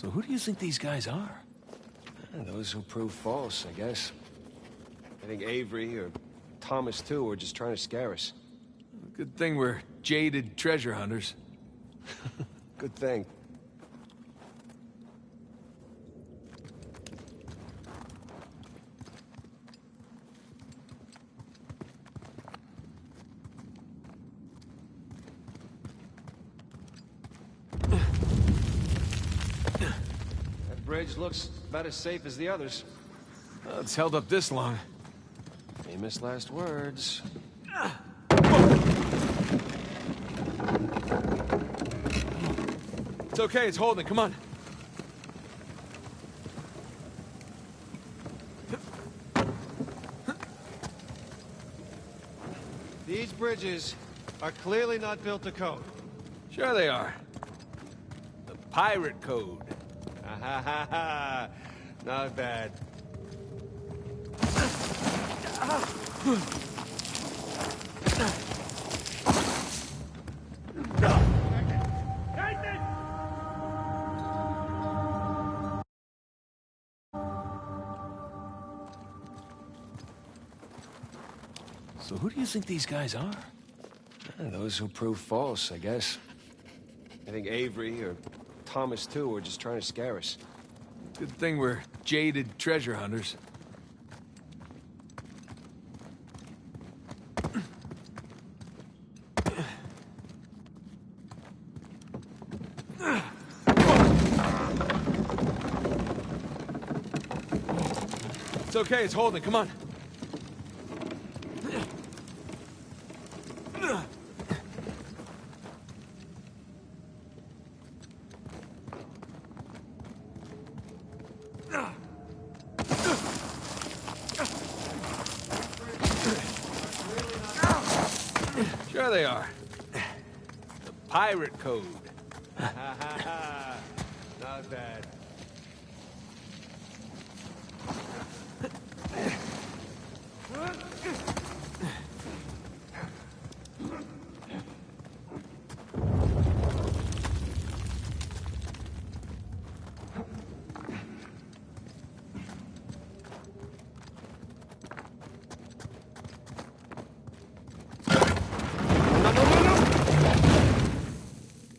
So who do you think these guys are? Those who prove false, I guess. I think Avery or Thomas, too, were just trying to scare us. Good thing we're jaded treasure hunters. Good thing. That bridge looks about as safe as the others. Well, it's held up this long. Famous last words. It's okay, it's holding. Come on. These bridges are clearly not built to code. Sure they are. The pirate code. Ha ha ha! Not bad. So who do you think these guys are? Those who prove false, I guess. I think Avery or Thomas, too, were just trying to scare us. Good thing we're jaded treasure hunters. It's okay, it's holding. Come on. Sure they are. The pirate code. Ha ha ha! Not bad.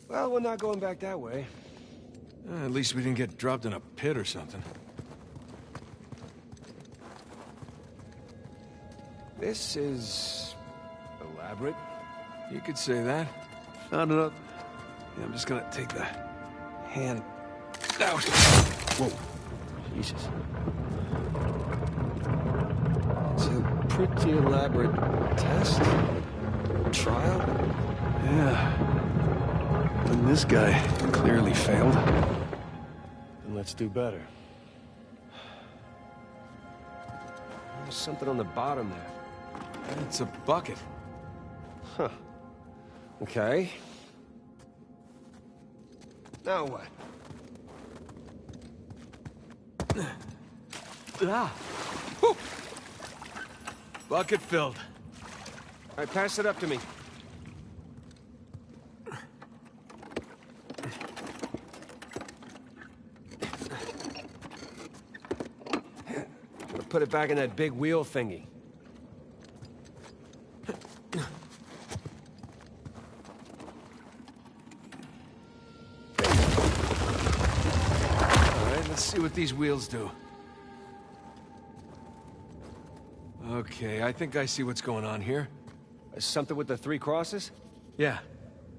Well, we're not going back that way. At least we didn't get dropped in a pit or something. This is elaborate. You could say that. Found it up. Yeah, I'm just gonna take the hand out. Whoa. Jesus. It's a pretty elaborate test. Trial. Yeah. And this guy clearly failed. Then let's do better. There's something on the bottom there. It's a bucket. Huh. Okay. Now what? Ah! Whew. Bucket filled. All right, pass it up to me. Put it back in that big wheel thingy. All right, let's see what these wheels do. Okay, I think I see what's going on here. Something with the 3 crosses? Yeah.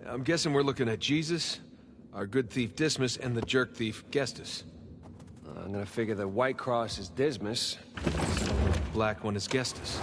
I'm guessing we're looking at Jesus, our good thief Dismas, and the jerk thief Gestus. I'm gonna figure the white cross is Dismas. Black one is Gestus.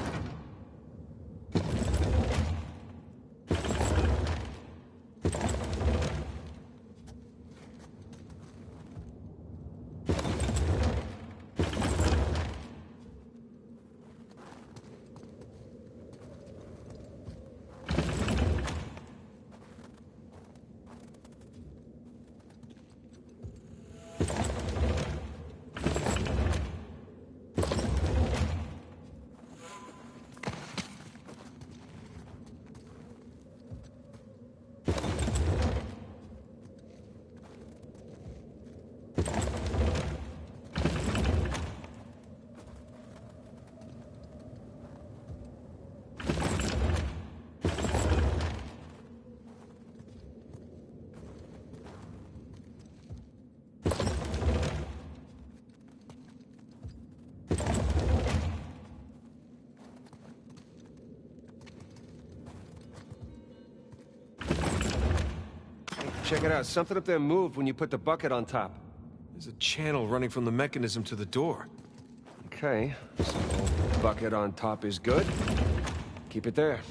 Check it out. Something up there moved when you put the bucket on top. There's a channel running from the mechanism to the door. Okay, so bucket on top is good. Keep it there.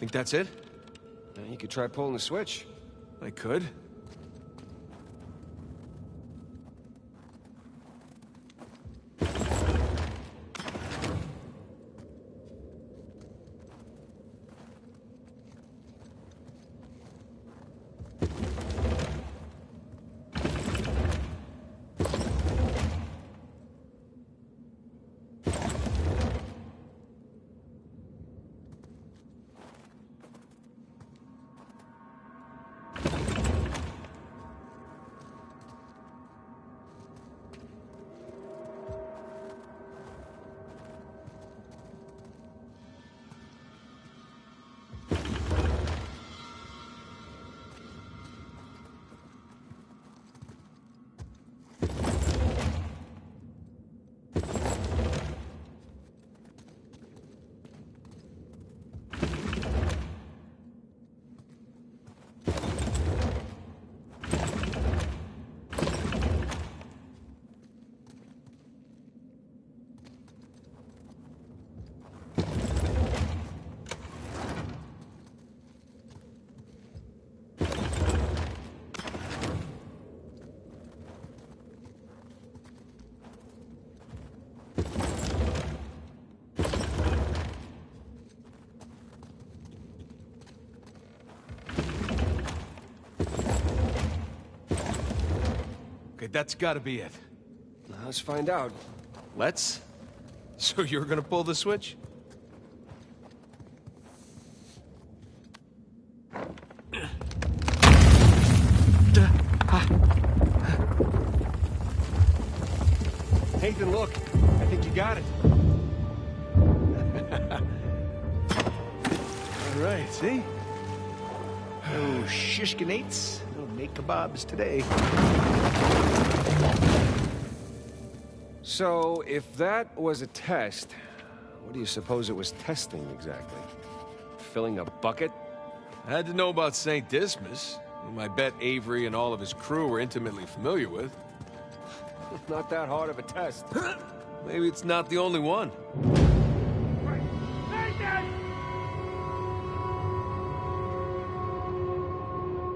Think that's it? You could try pulling the switch. I could. That's gotta be it. Let's find out. Let's? So you're gonna pull the switch? Nathan, look. I think you got it. All right, see? Oh, shishkinates. We'll make kebabs today. So, if that was a test, what do you suppose it was testing exactly? Filling a bucket? I had to know about St. Dismas, whom I bet Avery and all of his crew were intimately familiar with. Not that hard of a test. Maybe it's not the only one.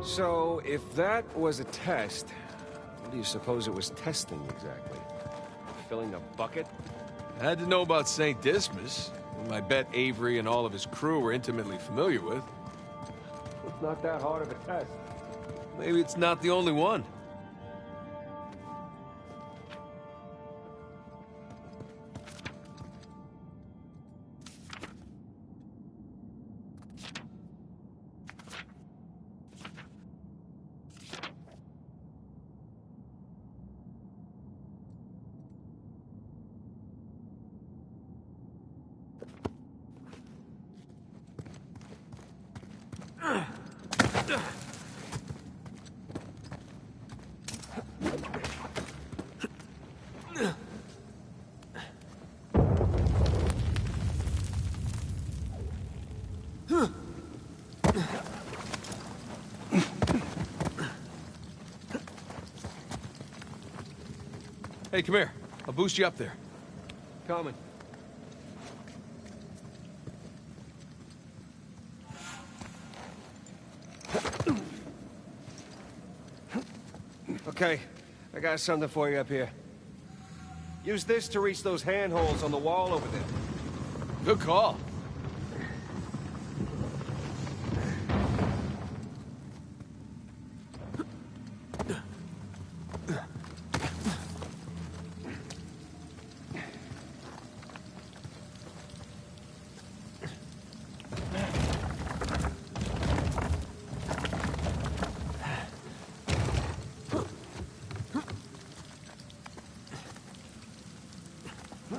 So, if that was a test, what do you suppose it was testing exactly? Filling a bucket? I had to know about St. Dismas, whom I bet Avery and all of his crew were intimately familiar with. It's not that hard of a test. Maybe it's not the only one. Hey, come here. I'll boost you up there. Coming. Okay, I got something for you up here. Use this to reach those handholds on the wall over there. Good call.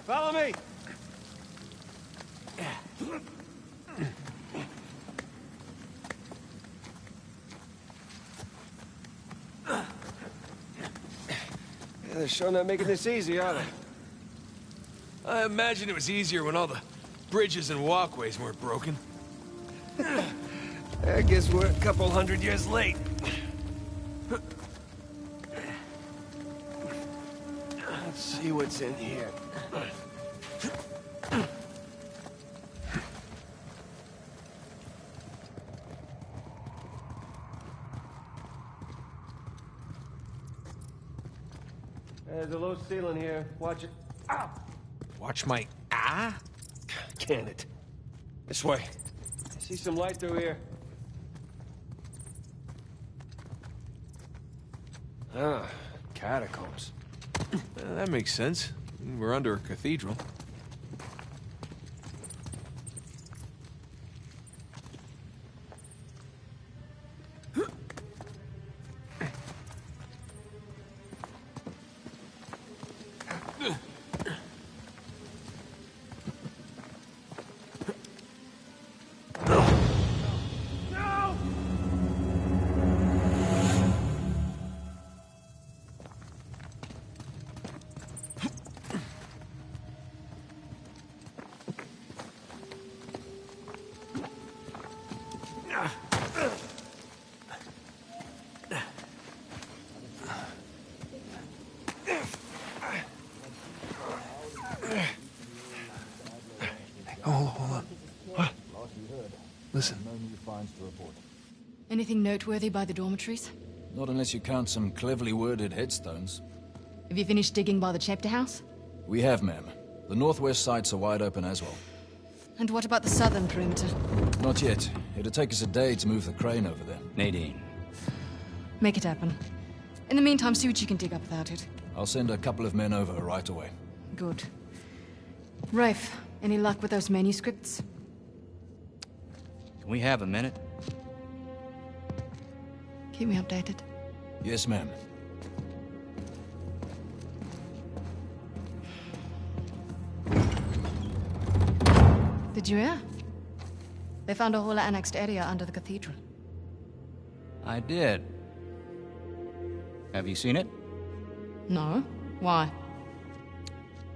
Follow me! They're sure not making this easy, are they? I imagine it was easier when all the bridges and walkways weren't broken. I guess we're a couple hundred years late. Let's see what's in here. There's a low ceiling here. Watch it. Ow! Watch my... Ah? Can it? This way. I see some light through here. Ah, catacombs. That makes sense. We're under a cathedral. Hold on. What? Listen. No new finds to report. Anything noteworthy by the dormitories? Not unless you count some cleverly worded headstones. Have you finished digging by the chapter house? We have, ma'am. The northwest sites are wide open as well. And what about the southern perimeter? Not yet. It'll take us a day to move the crane over there. Nadine. Make it happen. In the meantime, see what you can dig up without it. I'll send a couple of men over right away. Good. Rafe, any luck with those manuscripts? Can we have a minute? Keep me updated. Yes, ma'am. Did you hear? They found a whole annexed area under the cathedral. I did. Have you seen it? No? Why?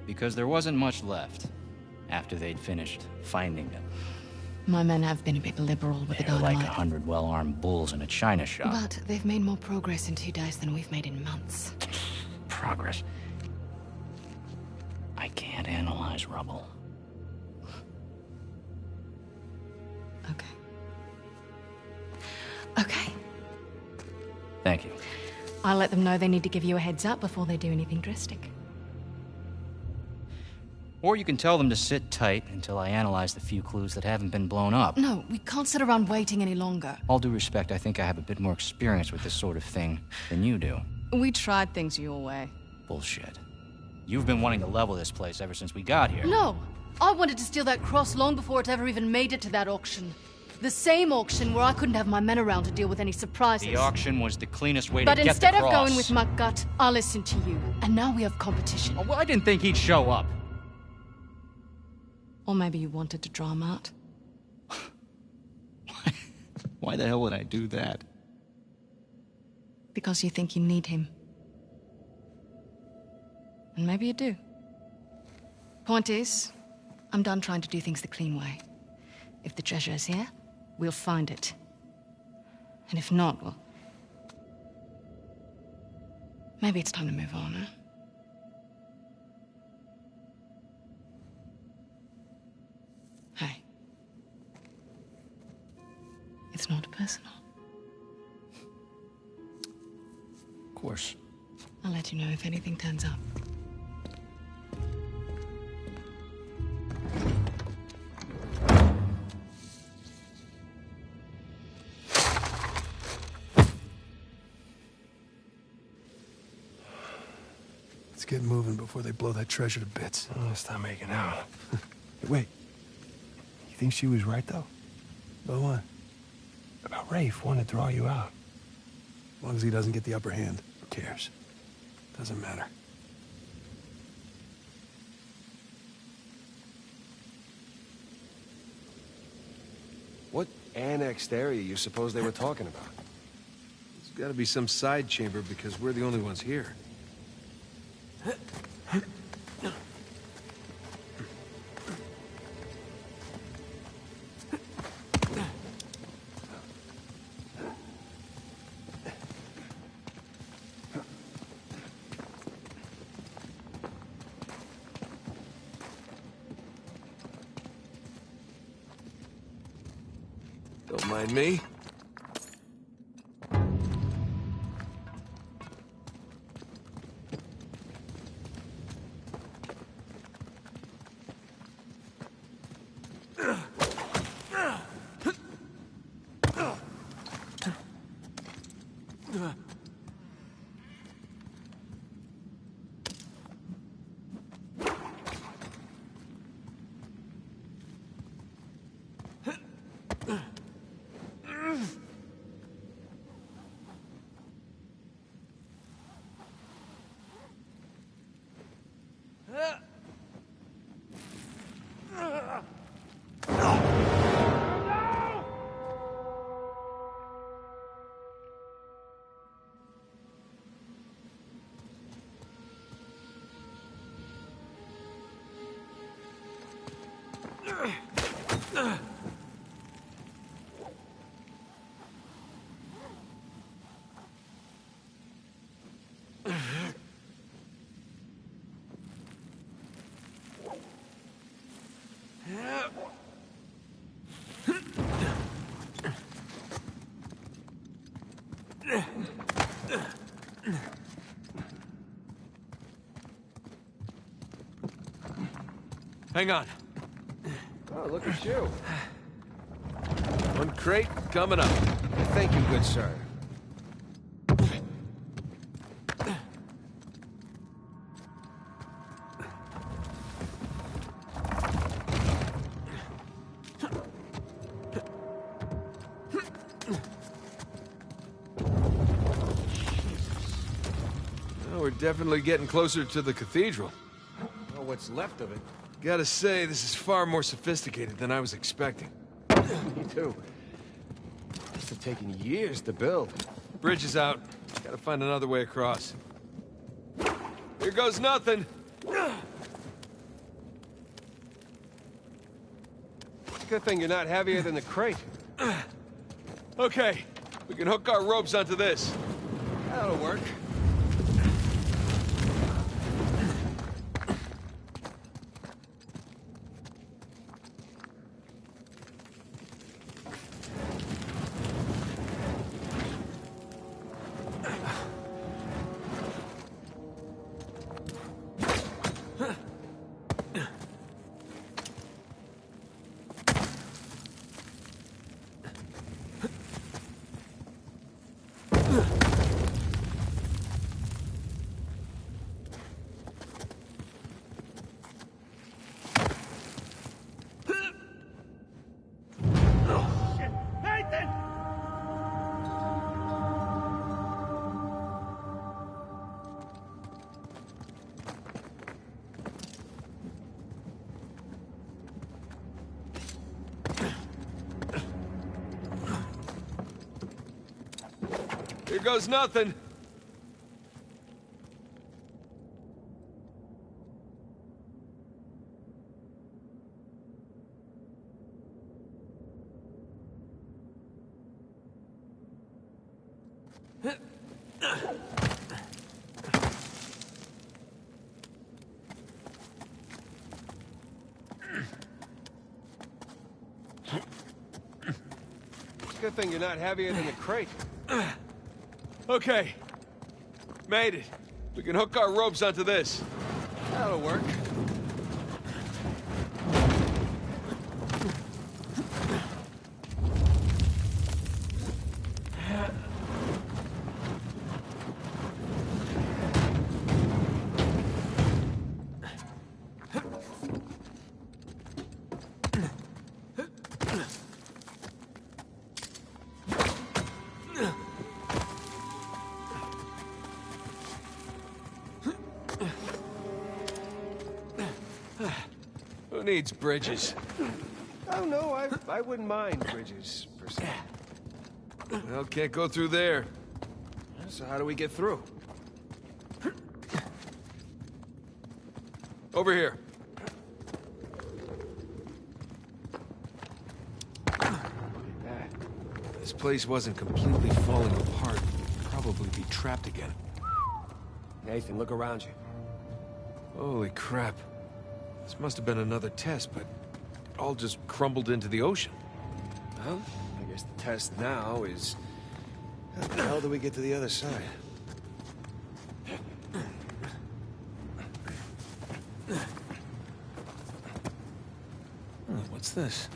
Because there wasn't much left after they'd finished finding them. My men have been a bit liberal with the They're like dynamite. 100 well-armed bulls in a china shop. But they've made more progress in 2 days than we've made in months. Progress. I can't analyze rubble. Okay. Okay. Thank you. I'll let them know they need to give you a heads up before they do anything drastic. Or you can tell them to sit tight until I analyze the few clues that haven't been blown up. No, we can't sit around waiting any longer. All due respect, I think I have a bit more experience with this sort of thing than you do. We tried things your way. Bullshit. You've been wanting to level this place ever since we got here. No! I wanted to steal that cross long before it ever even made it to that auction. The same auction where I couldn't have my men around to deal with any surprises. The auction was the cleanest way But to get the instead cross. of going with my gut, I listened to you. And now we have competition. Oh, well, I didn't think he'd show up. Or maybe you wanted to draw him out. Why the hell would I do that? Because you think you need him. And maybe you do. Point is, I'm done trying to do things the clean way. If the treasure is here, we'll find it. And if not, well... maybe it's time to move on, huh? Hey. It's not personal. Of course. I'll let you know if anything turns up. Let's get moving before they blow that treasure to bits. Oh, let's not making out. Wait. You think she was right, though? About what? About Rafe wanting to draw you out. As long as he doesn't get the upper hand, who cares? Doesn't matter. What annexed area you suppose they were talking about? There's gotta be some side chamber because we're the only ones here. Don't mind me. Hang on. Oh, look at you. One crate coming up. Thank you, good sir. we're definitely getting closer to the cathedral. Well, what's left of it? Gotta say, this is far more sophisticated than I was expecting. Me too. Must have taken years to build. Bridge is out. Gotta find another way across. Here goes nothing. Good thing you're not heavier than the crate. Okay, we can hook our ropes onto this. That'll work. Here goes nothing. Good thing you're not heavier than the crate. Okay, made it. We can hook our ropes onto this. That'll work. Who needs bridges? Oh, no, I wouldn't mind bridges, per se. Well, can't go through there. So how do we get through? Over here. Look at that. This place wasn't completely falling apart. We'd probably be trapped again. Nathan, look around you. Holy crap. This must have been another test, but it all just crumbled into the ocean. Well, I guess the test now is... How the hell do we get to the other side? Oh, what's this?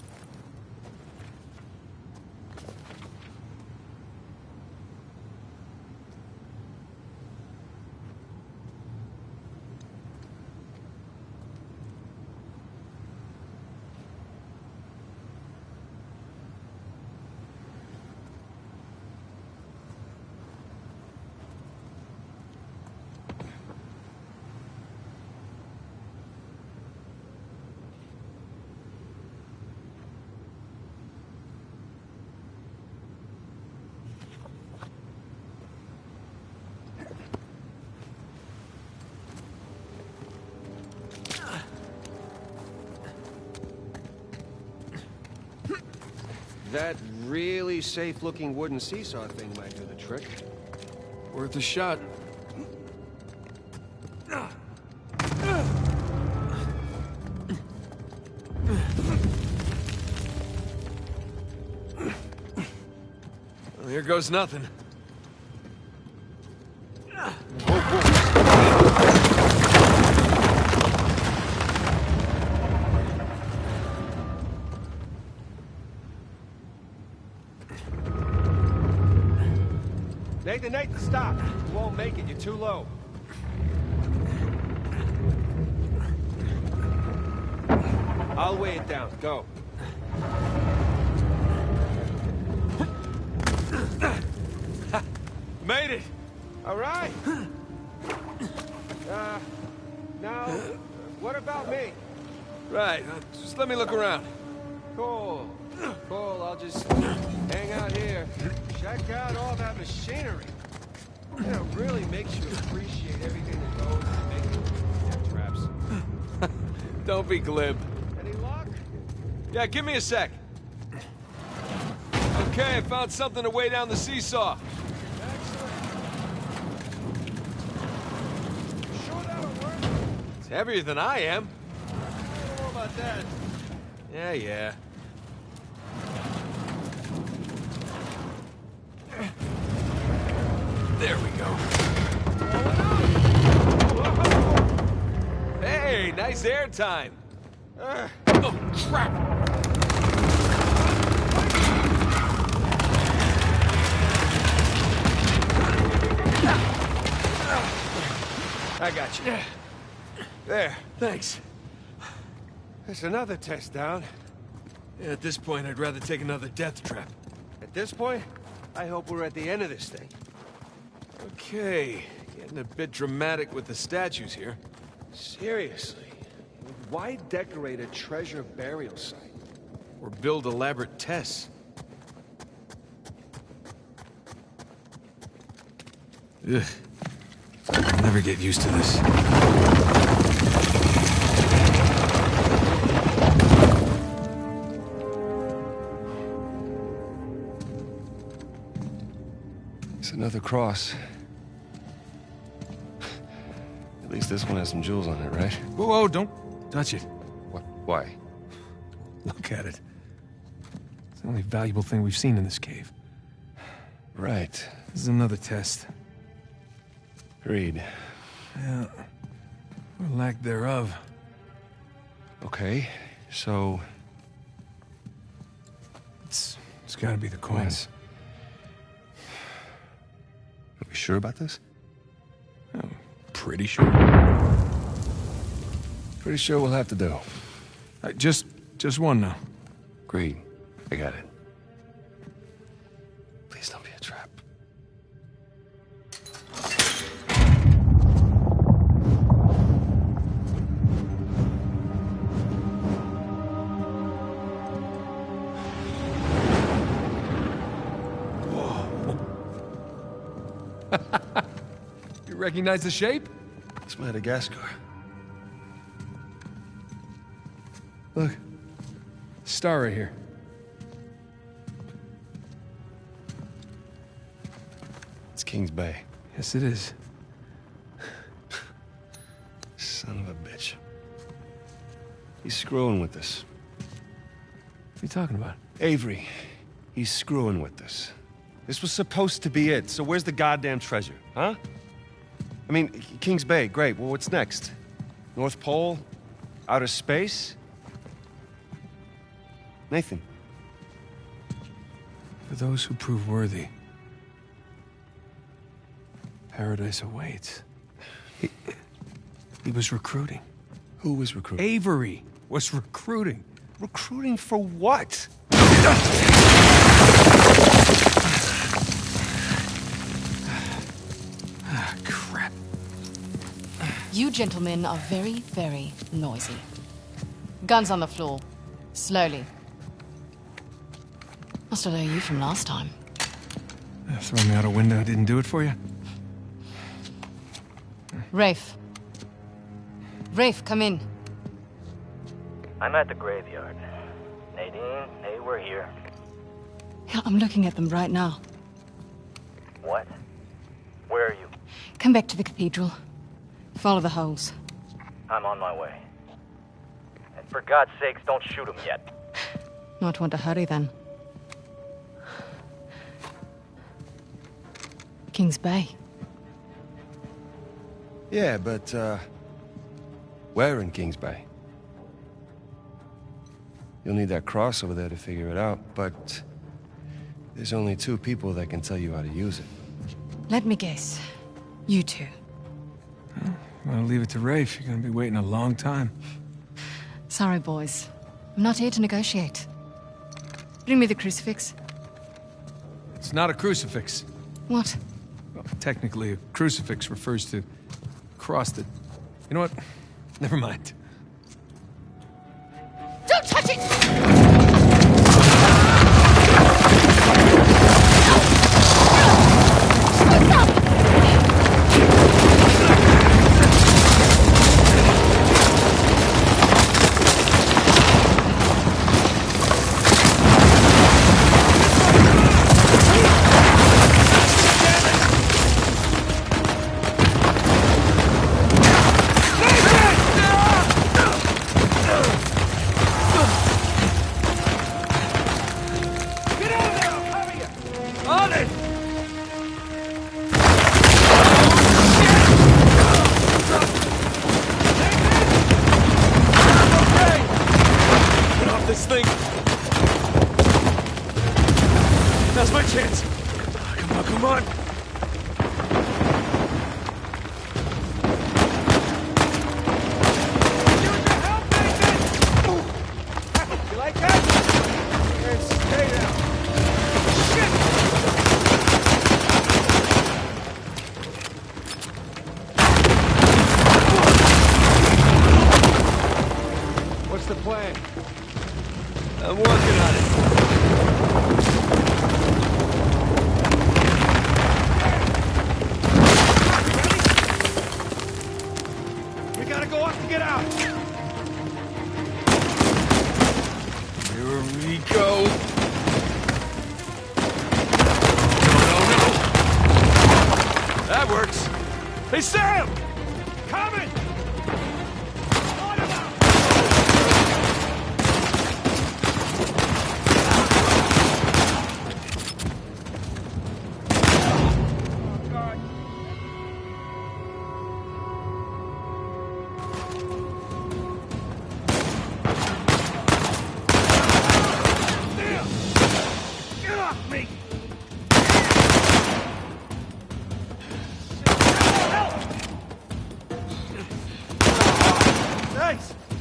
That really safe-looking wooden seesaw thing might do the trick. Worth a shot. Well, here goes nothing. Nathan, stop! You won't make it, you're too low. I'll weigh it down, go. Made it! All right! Now, what about me? Right, just let me look around. Cool. Cool, I'll just hang out here. Check out all that machinery. You know, it really makes you appreciate everything that goes into making death traps. Don't be glib. Any luck? Yeah, give me a sec. Okay, I found something to weigh down the seesaw. Excellent. You sure that'll work? It's heavier than I am. I don't know about that. Yeah. There we go. Hey, nice air time. Oh, crap! I got you. There, thanks. There's another test down. Yeah, at this point, I'd rather take another death trap. At this point, I hope we're at the end of this thing. Okay, getting a bit dramatic with the statues here. Seriously, why decorate a treasure burial site? Or build elaborate tests. Ugh. I'll never get used to this. It's another cross. At least this one has some jewels on it, right? Whoa, don't touch it. What? Why? Look at it. It's the only valuable thing we've seen in this cave. Right. This is another test. Agreed. Yeah. Or lack thereof. Okay, so... It's gotta be the coins. Are we sure about this? I'm pretty sure. Pretty sure we'll have to do. Just one now. Agreed. I got it. Please don't be a trap. You recognize the shape? It's Madagascar. Look. Star right here. It's King's Bay. Yes, it is. Son of a bitch. He's screwing with us. What are you talking about? Avery, he's screwing with us. This was supposed to be it, so where's the goddamn treasure, huh? I mean, King's Bay, great. Well, what's next? North Pole? Outer space? Nathan. For those who prove worthy, paradise awaits. He was recruiting. Who was recruiting? Avery was recruiting. Recruiting for what? Crap. You gentlemen are very, very noisy. Guns on the floor. Slowly. Must have known you from last time. Throwing me out a window didn't do it for you? Rafe. Rafe, come in. I'm at the graveyard. Nadine, hey, we're here. Yeah, I'm looking at them right now. What? Where are you? Come back to the cathedral. Follow the holes. I'm on my way. And for God's sakes, don't shoot him yet. Not want to hurry then. King's Bay. Yeah, but, where in King's Bay? You'll need that cross over there to figure it out, but there's only 2 people that can tell you how to use it. Let me guess. You two. Well, leave it to Rafe. You're gonna be waiting a long time. Sorry, boys. I'm not here to negotiate. Bring me the crucifix. It's not a crucifix. What? Well, technically, a crucifix refers to crossed it. You know what? Never mind. Don't touch it! Now's my chance. Come on, come on. You like that? Here, stay down. Shit! What's the plan? I'm working on it. We gotta go up to get out. Here we go. No. That works. Hey, Sam! Coming!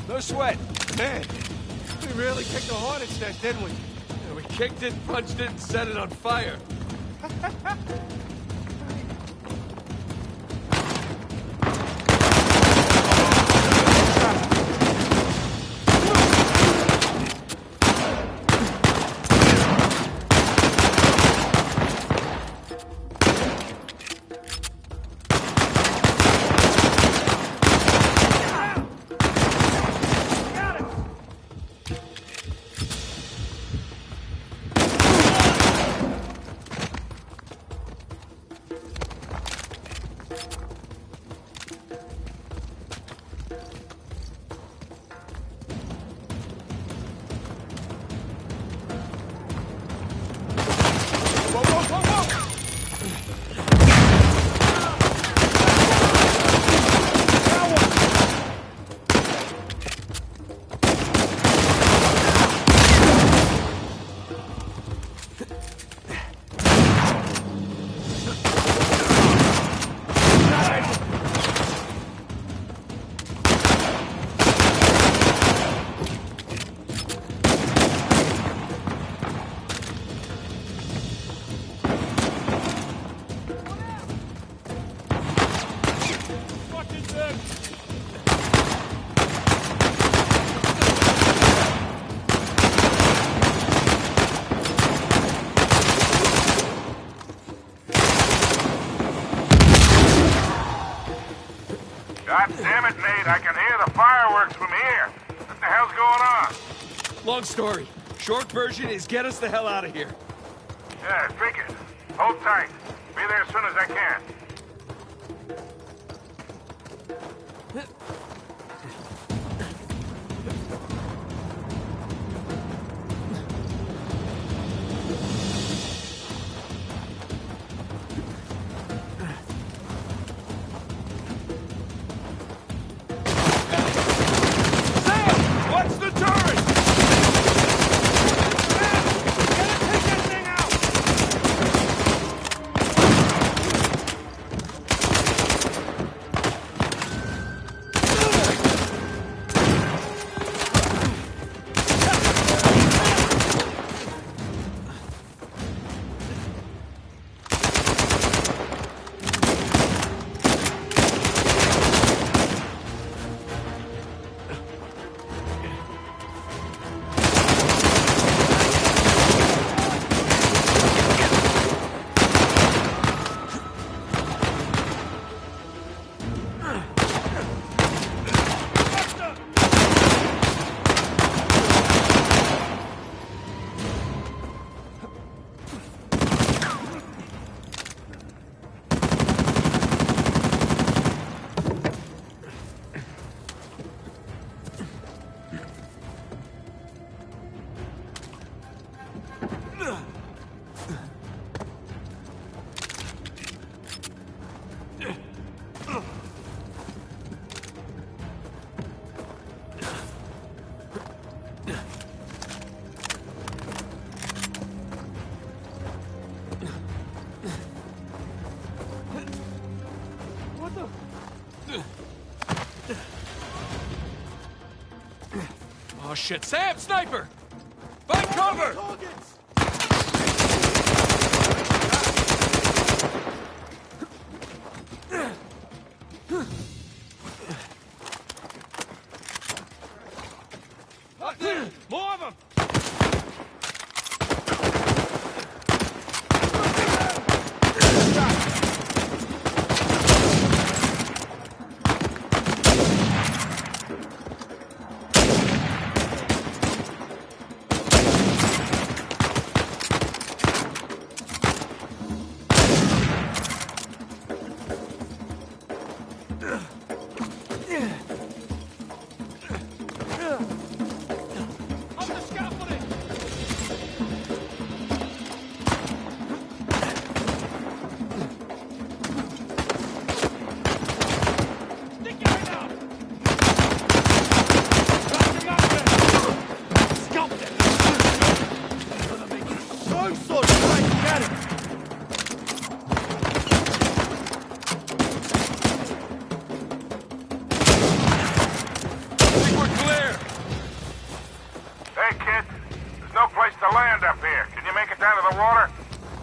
No sweat. Man, we really kicked the hornet's nest, didn't we? Yeah, we kicked it, punched it, and set it on fire. God damn it, Nate, I can hear the fireworks from here. What the hell's going on? Long story. Short version is get us the hell out of here. Yeah, figured. Hold tight. Be there as soon as I can. What's the turret? Oh shit, Sam, sniper! Find cover! More of them!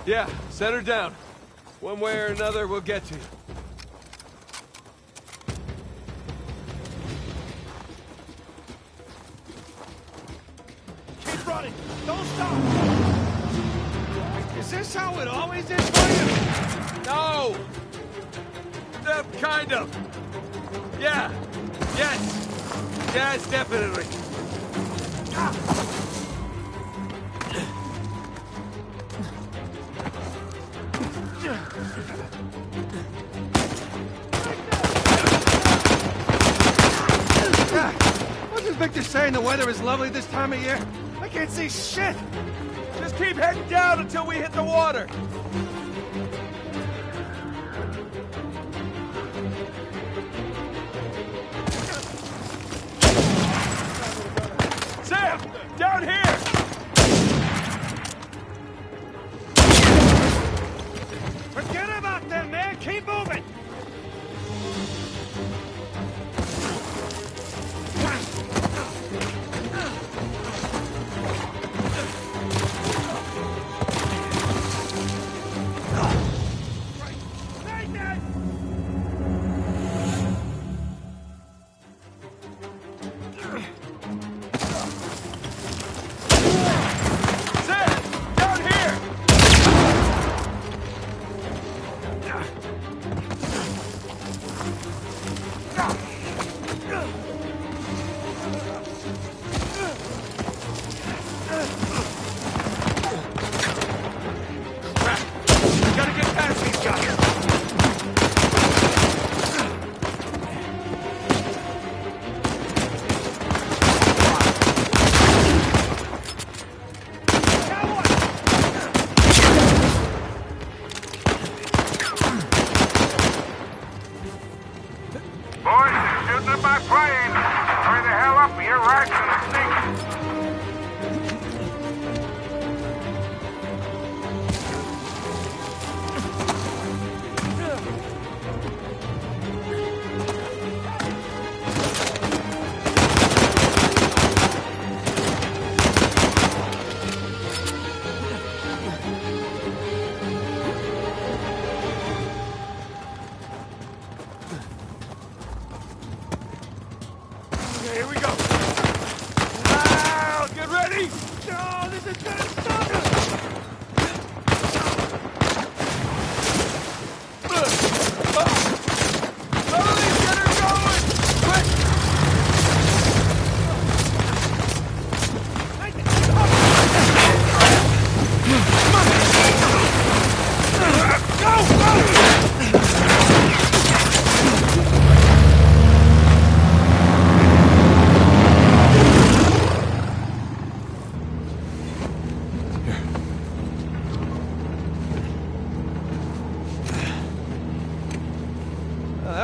Yeah, set her down. One way or another, we'll get to you. Keep running! Don't stop! Is this how it always is for you? No! Kind of. Yeah. Yes. Yes, definitely. Wasn't Victor saying the weather is lovely this time of year? I can't see shit! Just keep heading down until we hit the water. Sam! Down here! Forget about them, man! Keep moving!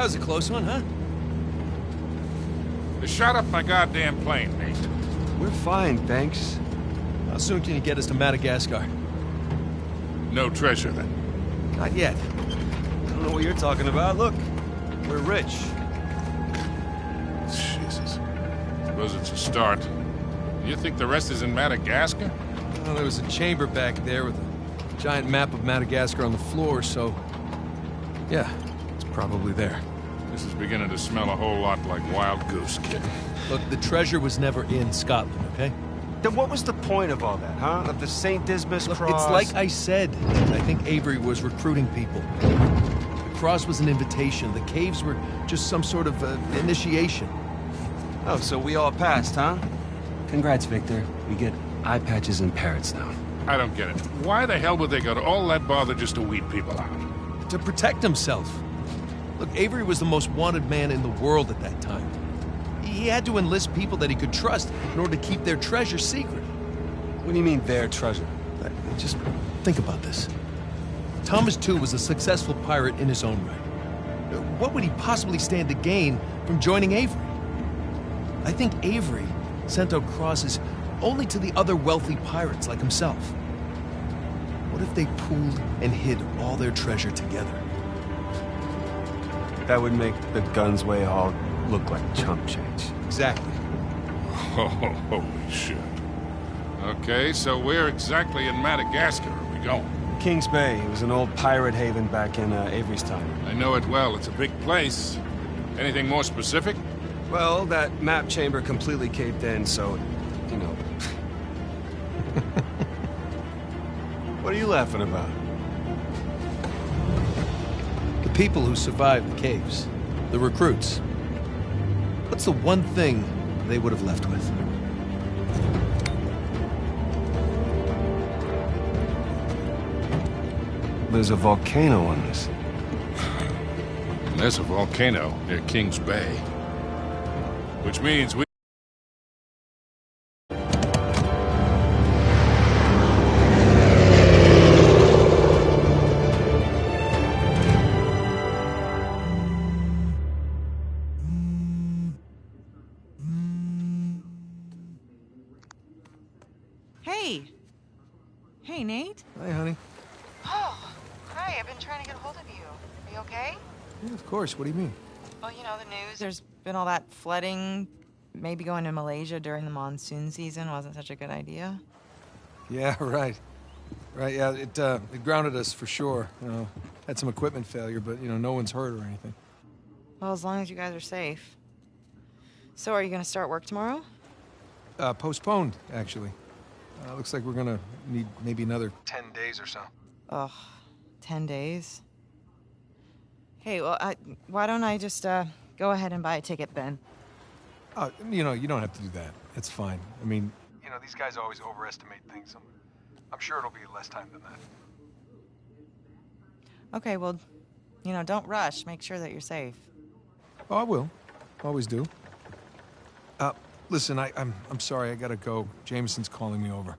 was a close one, huh? They shot up my goddamn plane, Nate. We're fine, thanks. How soon can you get us to Madagascar? No treasure, then. Not yet. I don't know what you're talking about. Look, we're rich. Jesus. Suppose it's a start. You think the rest is in Madagascar? Well, there was a chamber back there with a giant map of Madagascar on the floor, so... yeah, it's probably there. This is beginning to smell a whole lot like Wild Goose, kid. Look, the treasure was never in Scotland, okay? Then what was the point of all that, huh? Of the St. Dismas Look, cross? it's like I said. I think Avery was recruiting people. The cross was an invitation. The caves were just some sort of initiation. Oh, so we all passed, huh? Congrats, Victor. We get eye patches and parrots now. I don't get it. Why the hell would they go to all that bother just to weed people out? To protect himself. Look, Avery was the most wanted man in the world at that time. He had to enlist people that he could trust in order to keep their treasure secret. What do you mean, their treasure? Just think about this. Thomas, too, was a successful pirate in his own right. What would he possibly stand to gain from joining Avery? I think Avery sent out crosses only to the other wealthy pirates like himself. What if they pooled and hid all their treasure together? That would make the Gunsway haul look like chump change. Exactly. Oh, holy shit. Okay, so where exactly in Madagascar are we going? Kings Bay. It was an old pirate haven back in Avery's time. I know it well. It's a big place. Anything more specific? Well, that map chamber completely caved in, so, you know. What are you laughing about? The people who survived the caves, the recruits. What's the one thing they would have left with? There's a volcano on this. And there's a volcano near Kings Bay. Which means we... Hey, Nate. Hi, honey. Oh, hi. I've been trying to get a hold of you. Are you okay? Yeah, of course. What do you mean? Well, you know, the news. There's been all that flooding. Maybe going to Malaysia during the monsoon season wasn't such a good idea. Yeah, right. Right, yeah, it grounded us for sure. You know, had some equipment failure, but, you know, no one's hurt or anything. Well, as long as you guys are safe. So are you going to start work tomorrow? Postponed, actually. Looks like we're gonna need maybe another 10 days or so. Ugh, 10 days? Hey, well, why don't I just, go ahead and buy a ticket then? You know, you don't have to do that. It's fine. I mean, you know, these guys always overestimate things. I'm sure it'll be less time than that. Okay, well, you know, don't rush. Make sure that you're safe. Oh, I will. Always do. Listen, I'm sorry, I gotta go. Jameson's calling me over.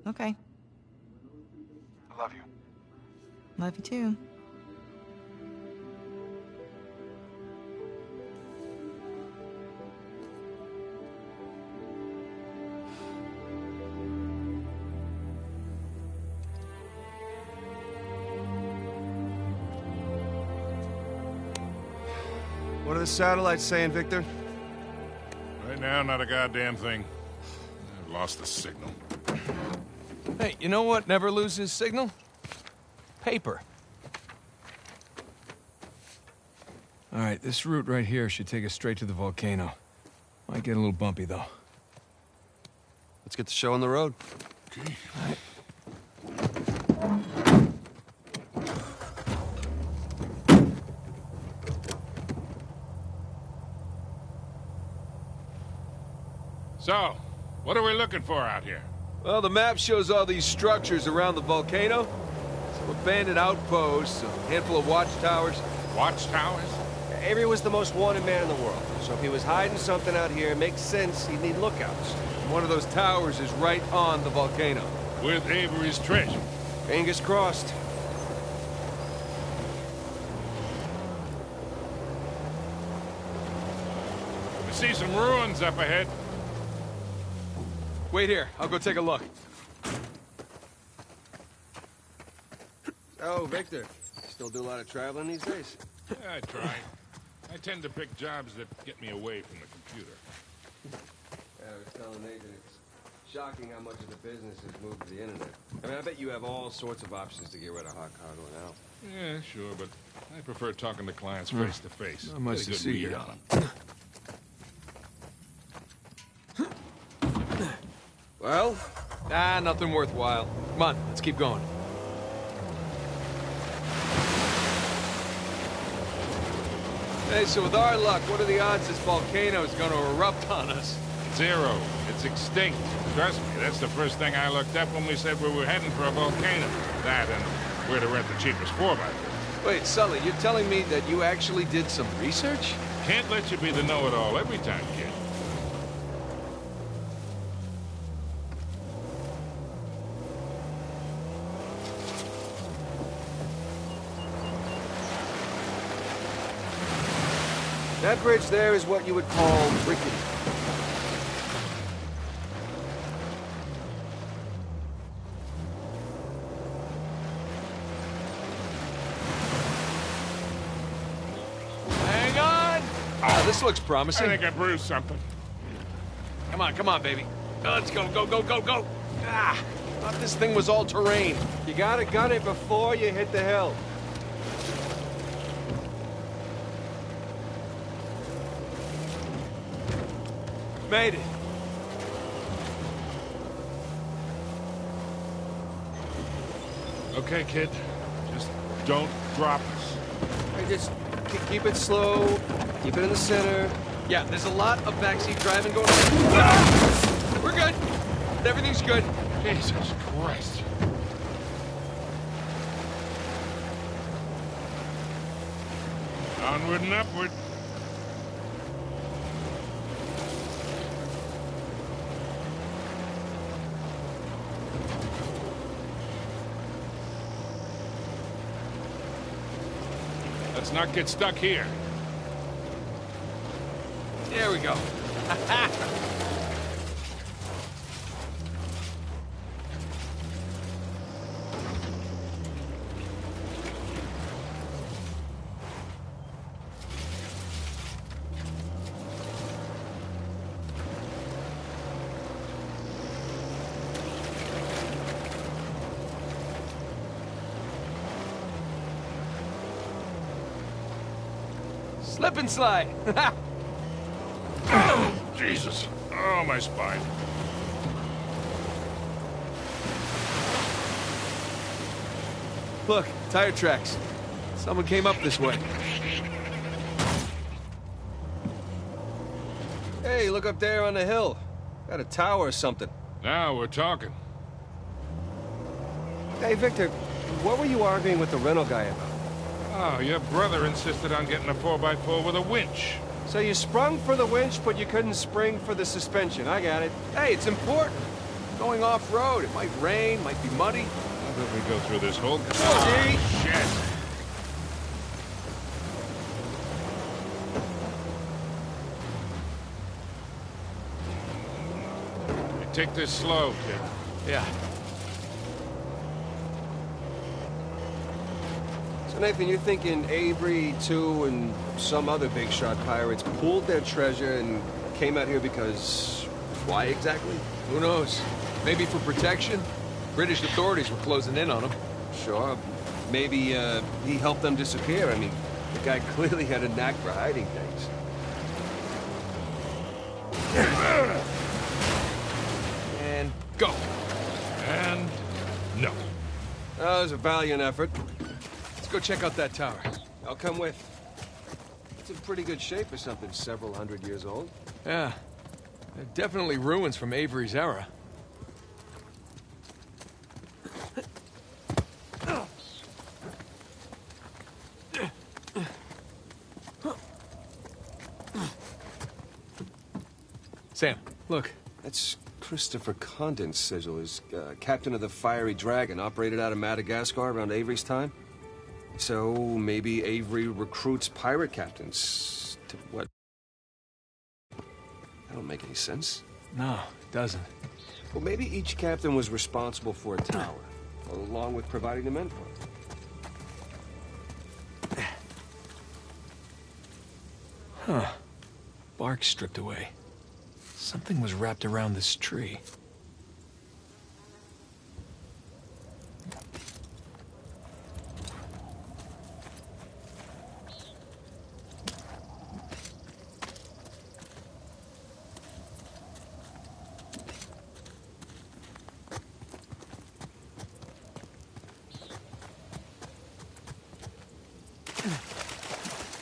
Okay. I love you. Love you too. What are the satellites saying, Victor? Right now, not a goddamn thing. I've lost the signal. Hey, you know what never loses signal? Paper. All right, this route right here should take us straight to the volcano. Might get a little bumpy, though. Let's get the show on the road. Okay. All right. So, what are we looking for out here? Well, the map shows all these structures around the volcano. Some abandoned outposts, a handful of watchtowers. Watchtowers? Avery was the most wanted man in the world, so if he was hiding something out here, it makes sense he'd need lookouts. One of those towers is right on the volcano. With Avery's treasure. Fingers crossed. see some ruins up ahead. Wait here. I'll go take a look. Oh, Victor. Still do a lot of traveling these days? Yeah, I try. I tend to pick jobs that get me away from the computer. Yeah, I was telling Nathan, it's shocking how much of the business has moved to the internet. I mean, I bet you have all sorts of options to get rid of hot cargo now. Yeah, sure, but I prefer talking to clients face to face. Not much Get a to good see read here. on 'em. Well? Ah, nothing worthwhile. Come on, let's keep going. Hey, so with our luck, what are the odds this volcano is going to erupt on us? 0. It's extinct. Trust me, that's the first thing I looked up when we said we were heading for a volcano. That and where to rent the cheapest 4x4. Wait, Sully, you're telling me that you actually did some research? Can't let you be the know-it-all every time, kid. That bridge there is what you would call rickety. Hang on! Ah, this looks I promising. think I bruised something. Come on, baby. Let's go, go. Ah, thought this thing was all terrain. You gotta gun it before you hit the hill. Made it. Okay, kid. Just don't drop us. Hey, just keep it slow. Keep it in the center. Yeah, there's a lot of backseat driving going on. Ah! We're good. Everything's good. Jesus Christ. Onward and upward. Let's not get stuck here. There we go. Slip and slide. Jesus. Oh, my spine. Look, tire tracks. Someone came up this way. Hey, look up there on the hill. Got a tower or something. Now we're talking. Hey, Victor, what were you arguing with the rental guy about? Oh, your brother insisted on getting a 4x4 with a winch. So you sprung for the winch, but you couldn't spring for the suspension. I got it. Hey, it's important. Going off-road, it might rain, might be muddy. How did we go through this whole... See? Shit. Hey, take this slow, kid. Yeah. So, Nathan, you're thinking Avery, too, and some other big shot pirates pooled their treasure and came out here because... why exactly? Who knows? Maybe for protection? British authorities were closing in on them. Sure. Maybe, he helped them disappear. I mean, the guy clearly had a knack for hiding things. And go. And... no. That was a valiant effort. Let's go check out that tower. I'll come with. It's in pretty good shape for something several hundred years old. Yeah. They're definitely ruins from Avery's era. Sam, look. That's Christopher Condon's sigil. Is captain of the Fiery Dragon, operated out of Madagascar around Avery's time. So maybe Avery recruits pirate captains to what? That don't make any sense. No, it doesn't. Well, maybe each captain was responsible for a tower, along with providing the menfolk. Huh. Bark stripped away. Something was wrapped around this tree.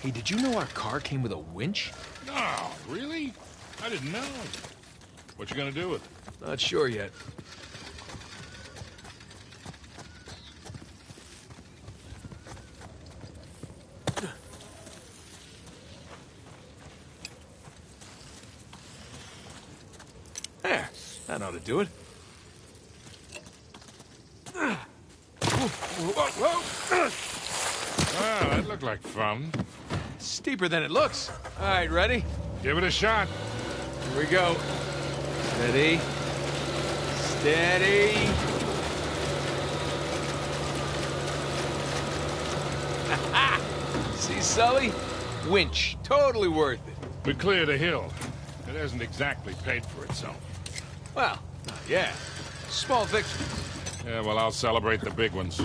Hey, did you know our car came with a winch? No, really? I didn't know. What you gonna do with it? Not sure yet. There, that ought to do it. Ah, that looked like fun. Steeper than it looks. All right, ready? Give it a shot. Here we go. Steady. Steady. See, Sully? Winch. Totally worth it. We cleared a hill. It hasn't exactly paid for itself. Well, yeah. Small victory. Yeah, well, I'll celebrate the big ones.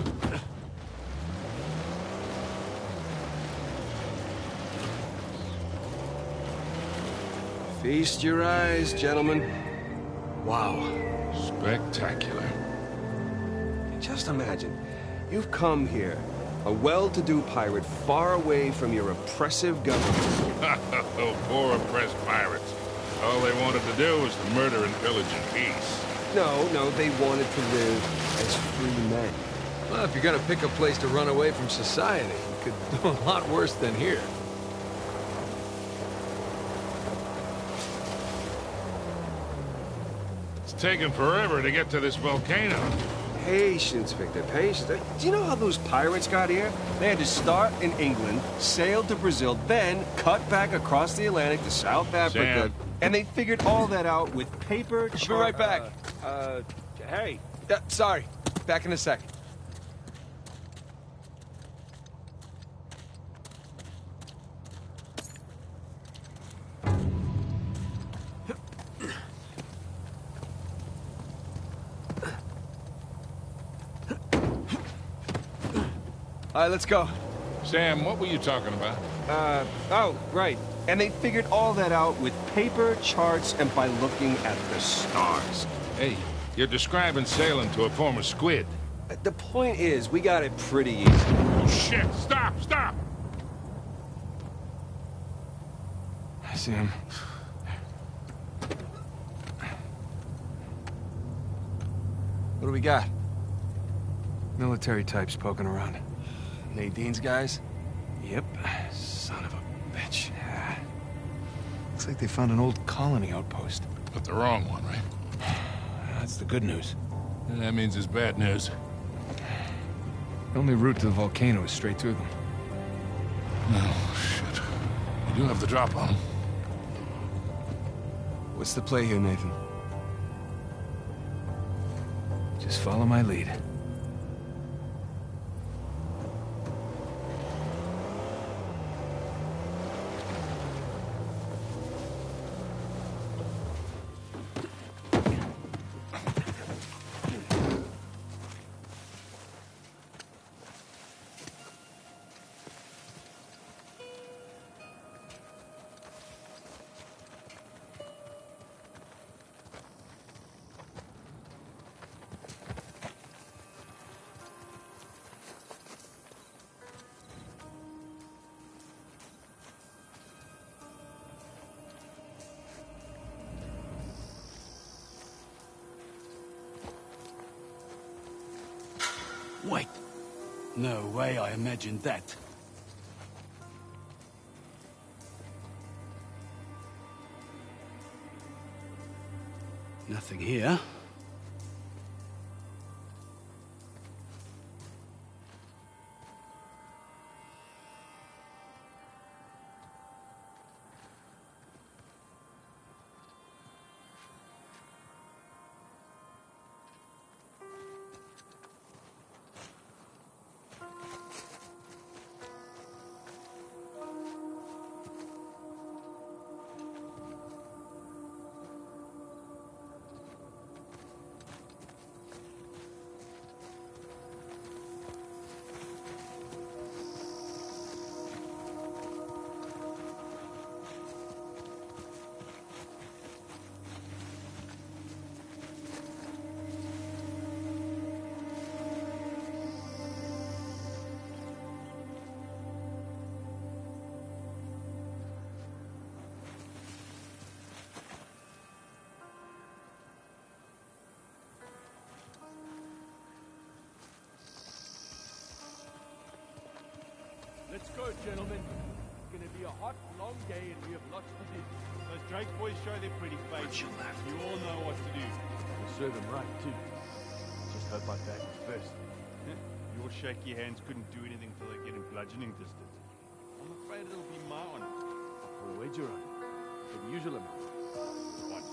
Feast your eyes, gentlemen. Wow. Spectacular. Just imagine, you've come here, a well-to-do pirate far away from your oppressive government. Oh, poor oppressed pirates. All they wanted to do was to murder and pillage in peace. No, they wanted to live as free men. Well, if you're gonna pick a place to run away from society, you could do a lot worse than here. It's taken forever to get to this volcano. Patience, Victor, patience. Do you know how those pirates got here? They had to start in England, sail to Brazil, then cut back across the Atlantic to South Africa. Sam. And they figured all that out with paper... I'll be right back. Hey. Sorry. Back in a second. All right, let's go. Sam, what were you talking about? Oh, right. And they figured all that out with paper, charts, and by looking at the stars. Hey, you're describing sailing to a former squid. The point is, we got it pretty easy. Oh, shit! Stop! Stop! I see him. What do we got? Military types poking around. Nadine's guys? Yep. Son of a bitch. Yeah. Looks like they found an old colony outpost. But the wrong one, right? That's the good news. And that means it's bad news. The only route to the volcano is straight through them. Oh, shit. You do have the drop on them. What's the play here, Nathan? Just follow my lead. Wait. No way I imagined that. Nothing here. gentlemen. It's gonna be a hot, long day, and we have lots to do. Those Drake boys show their pretty faces. You all know what to do. We'll serve them right, too. Just hope I bag them first. Your shaky hands couldn't do anything till they get in bludgeoning distance. I'm afraid it'll be my honor. For a wager on it. For the usual amount. One.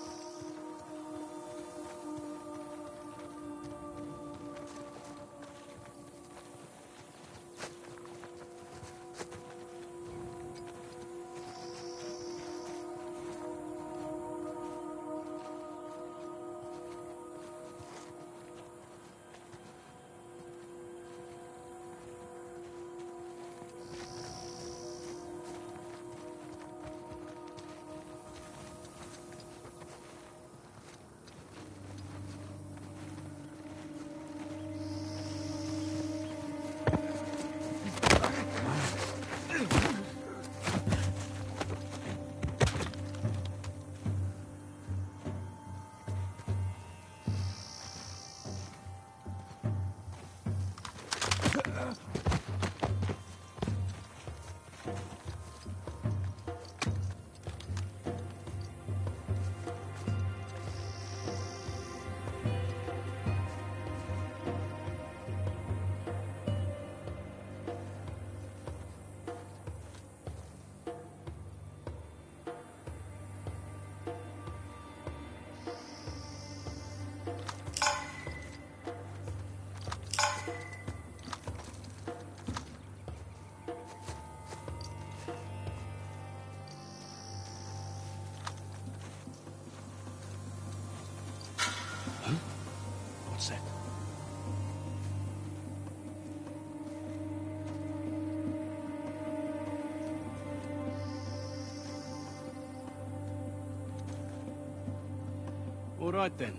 What's that? All right, then.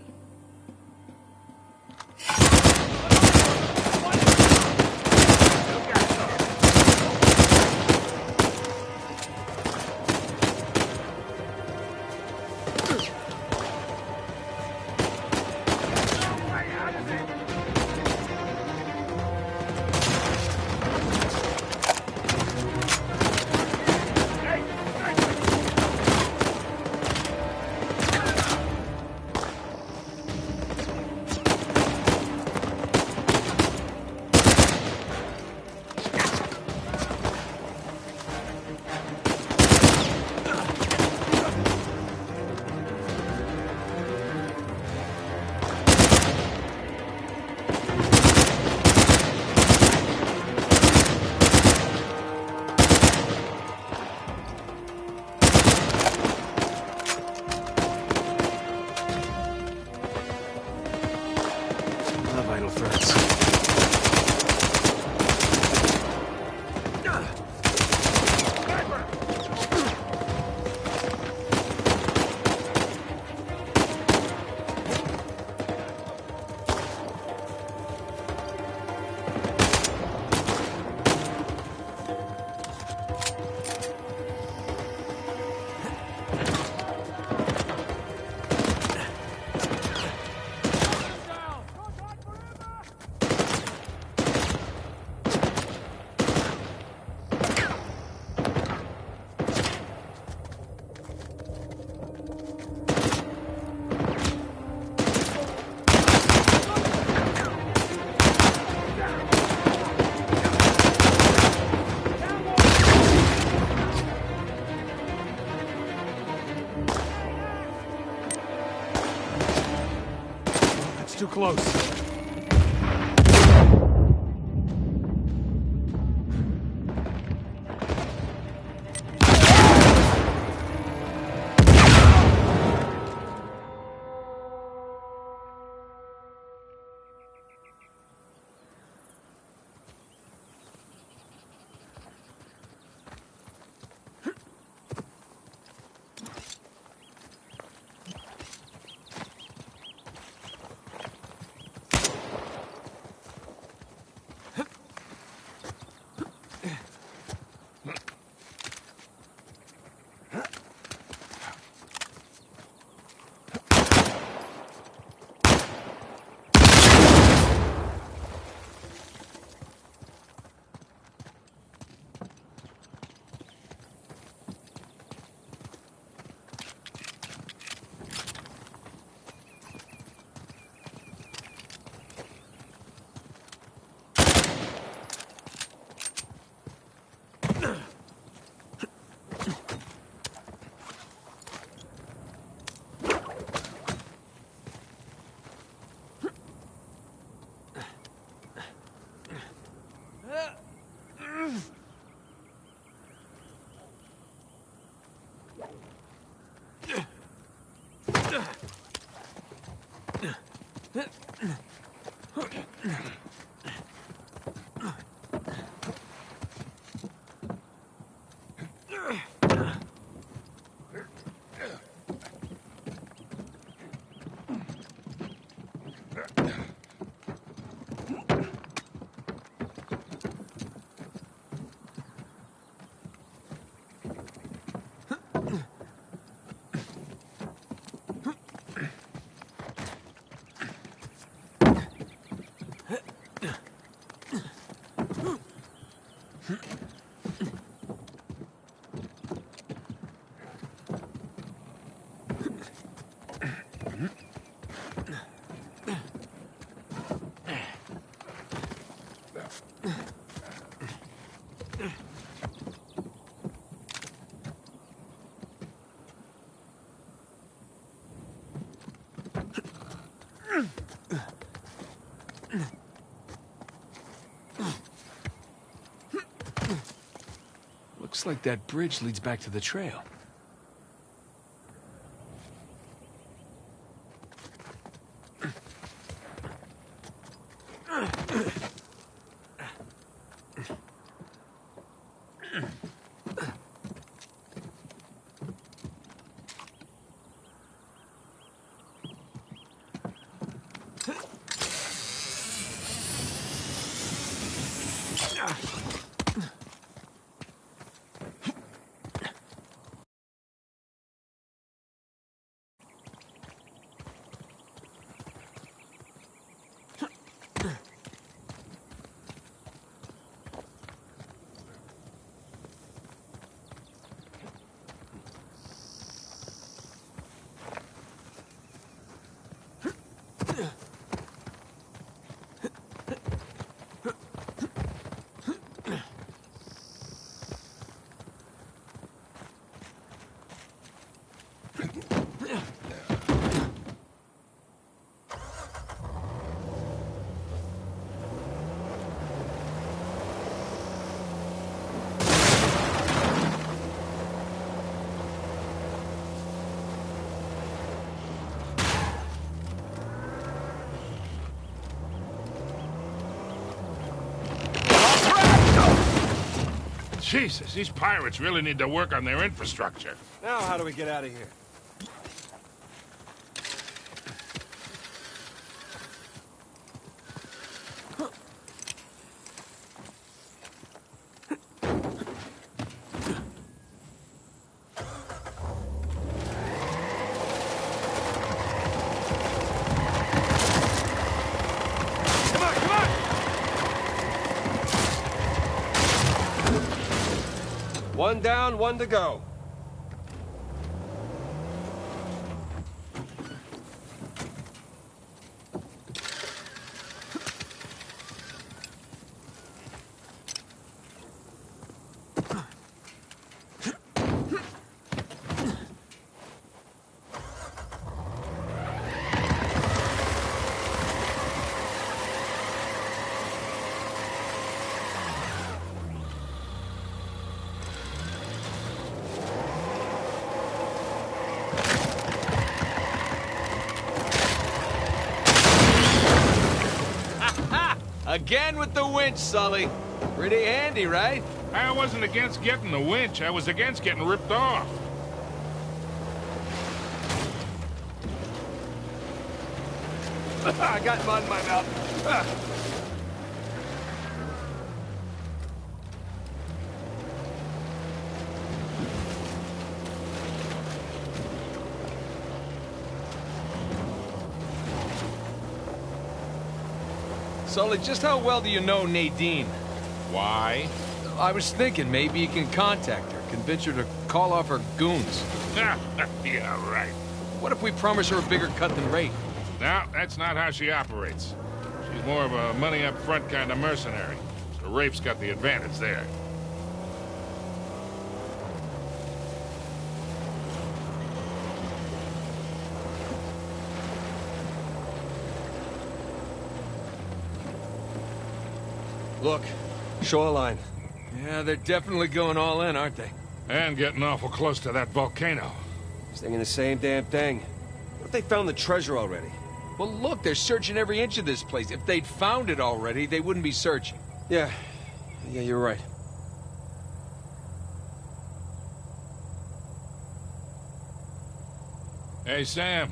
Vital threats. Too close. Looks like that bridge leads back to the trail. Jesus, these pirates really need to work on their infrastructure. Now how do we get out of here? One down, one to go. Again with the winch, Sully. Pretty handy, right? I wasn't against getting the winch. I was against getting ripped off. I got mud in my mouth. Sully, just how well do you know Nadine? Why? I was thinking maybe you can contact her, convince her to call off her goons. Yeah, right. What if we promise her a bigger cut than Rafe? No, that's not how she operates. She's more of a money-up-front kind of mercenary. So Rafe's got the advantage there. Look, shoreline. Yeah, they're definitely going all in, aren't they? And getting awful close to that volcano. Thinking the same damn thing. What if they found the treasure already? Well, look, they're searching every inch of this place. If they'd found it already, they wouldn't be searching. Yeah, you're right. Hey, Sam,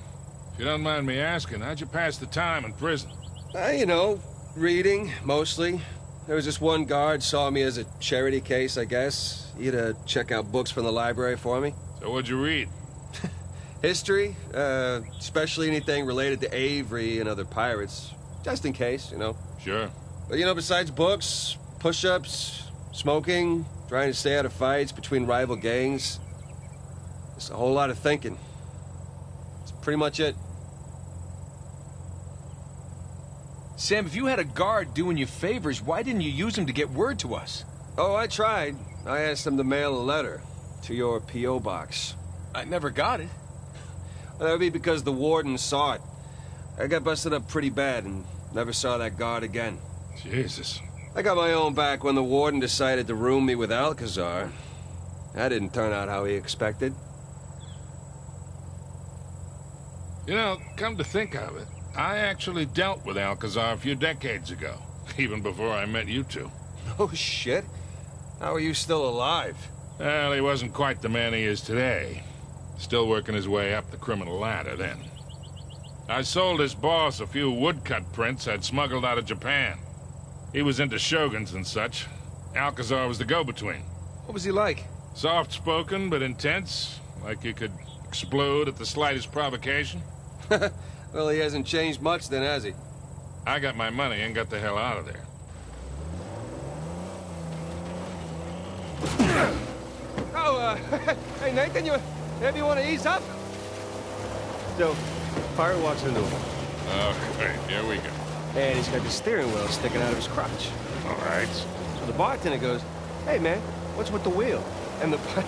if you don't mind me asking, how'd you pass the time in prison? You know, reading, mostly. There was just one guard saw me as a charity case, I guess. He had to check out books from the library for me. So what'd you read? History, especially anything related to Avery and other pirates. Just in case, you know. Sure. But, you know, besides books, push-ups, smoking, trying to stay out of fights between rival gangs, just a whole lot of thinking. That's pretty much it. Sam, if you had a guard doing you favors, why didn't you use him to get word to us? Oh, I tried. I asked him to mail a letter to your P.O. box. I never got it. Well, that would be because the warden saw it. I got busted up pretty bad and never saw that guard again. Jesus. I got my own back when the warden decided to room me with Alcazar. That didn't turn out how he expected. You know, come to think of it, I actually dealt with Alcazar a few decades ago, even before I met you two. Oh, shit. How are you still alive? Well, he wasn't quite the man he is today. Still working his way up the criminal ladder then. I sold his boss a few woodcut prints I'd smuggled out of Japan. He was into shoguns and such. Alcazar was the go-between. What was he like? Soft-spoken but intense, like you could explode at the slightest provocation. Well, he hasn't changed much then, has he? I got my money and got the hell out of there. Oh, hey, Nathan, maybe you want to ease up? So, Pirate walks into him. Okay, here we go. And he's got the steering wheel sticking out of his crotch. All right. So the bartender goes, "Hey, man, what's with the wheel?" And the pirate,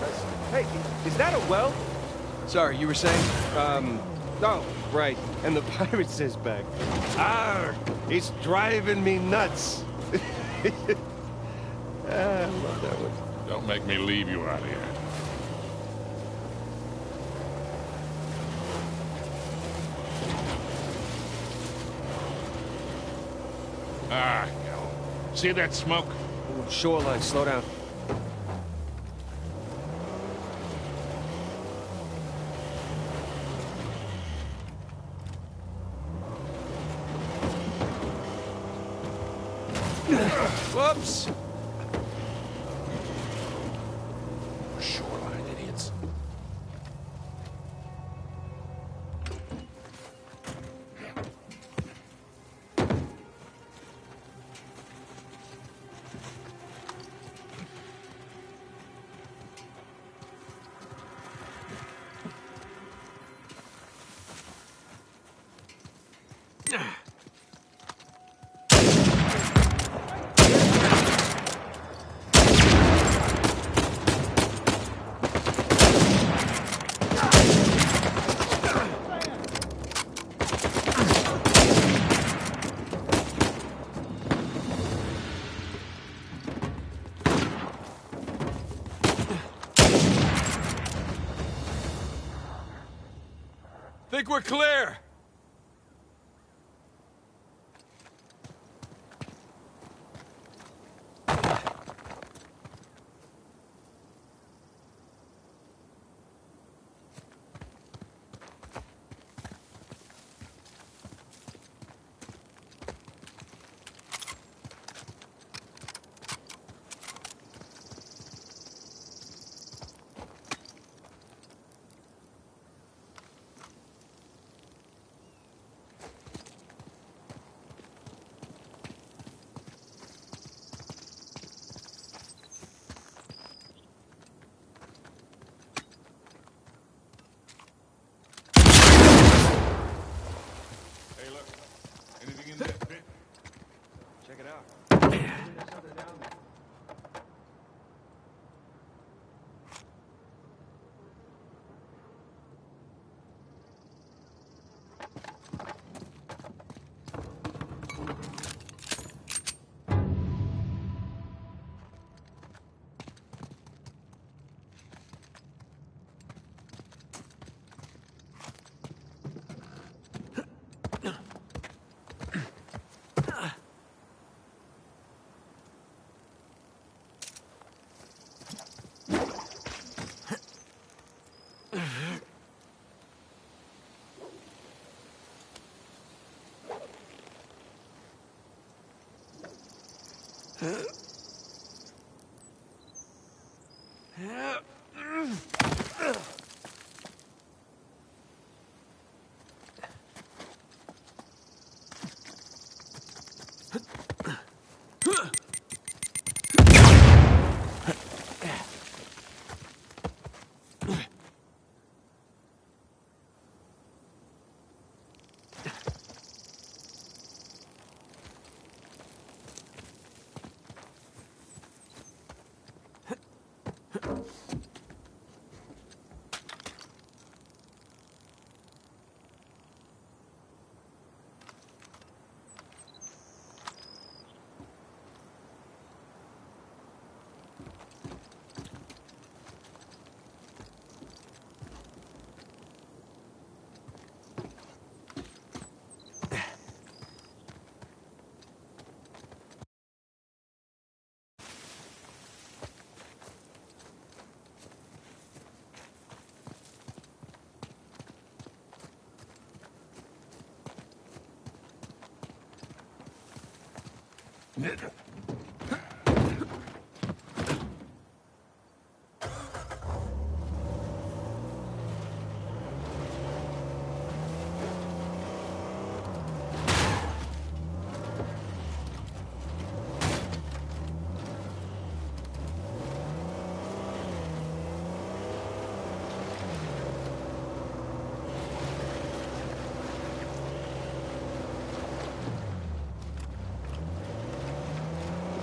"Hey, is that a weld?" Sorry, you were saying? Oh, right. And the pirate says back, "Arr, it's driving me nuts." I love that one. Don't make me leave you out here. Ah, no. See that smoke? Ooh, shoreline, slow down. Whoops! Shoreline idiots. Think we're clear.